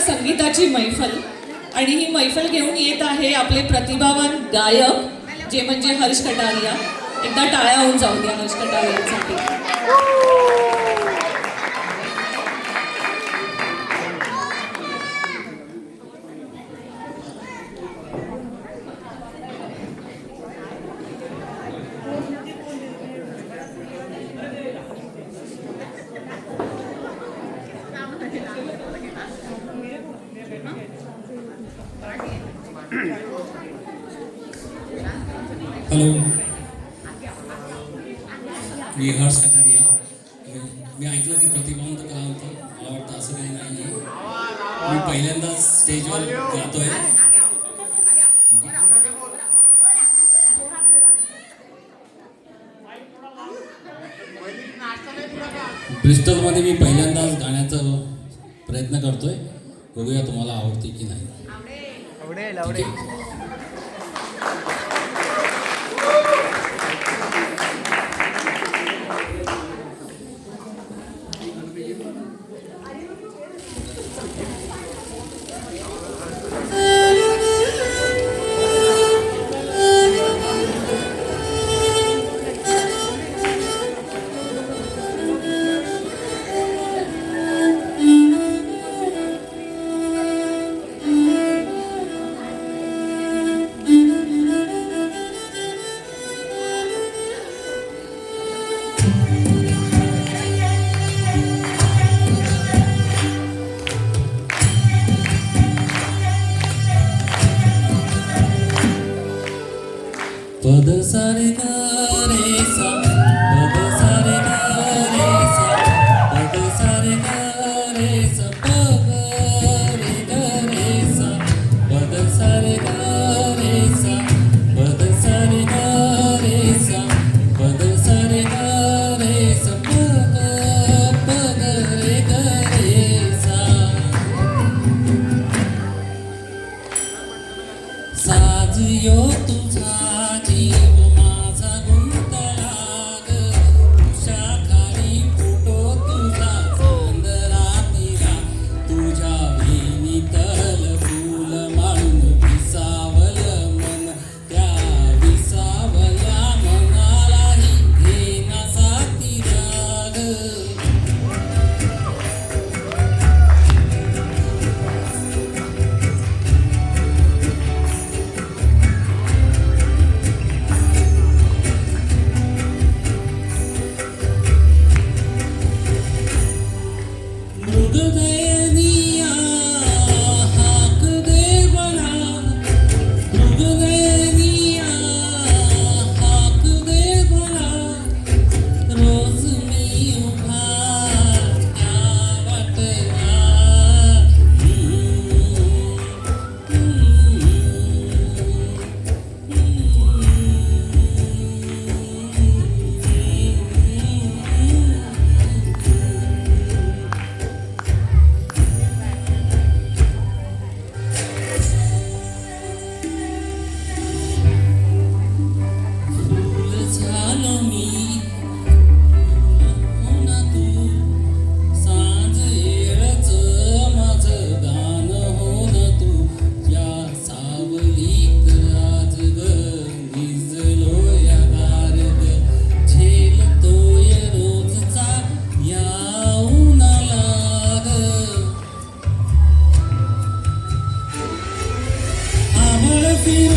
संगीताची मैफल आणि ही मैफल घेऊन येत आहे आपले प्रतिभावान गायक जे म्हणजे हर्ष कटारिया. एकदा टाळ्या होऊन जाऊ द्या हर्ष कटारियासाठी. हॅलो, मी हर्ष कटारिया. मी ऐकलं की प्रतिभावंत कलावंत मला वाटतं असं काही नाही आहे. मी पहिल्यांदाच स्टेजवर गातोय. ब्रिस्टलमध्ये मी पहिल्यांदाच गाण्याचा प्रयत्न करतोय. बघूया तुम्हाला आवडते की नाही. आवडेल. पद सारे ग रे सा, पद सारे ग रे सा, पद सारे ग रे सा, प ग रे सा, पद सारे ग रे सा, पद सारे ग रे सा, पद सारे ग रे सा, प ग रे सा. साज यो तुझा जीव माझा गुंतला ग, उषाखाली फुटो तुझा चांदरातीला, तुझ्या वेणीतल फूल माळून विसावल मन, त्या विसावल्या मनालाही घेना साथी राग. मृगनयनिया हाक दे बना, मृगनयनिया हाक दे बना, रोज मी उभा त्या वाटेला. झालो मी हो ना तू, सांज येळच माझं गाण हो ना तू, या सावलीत आज ग भिजलो या गार ग, झेलतोय रोजचा या उन्हाला ग. आभाळ फिर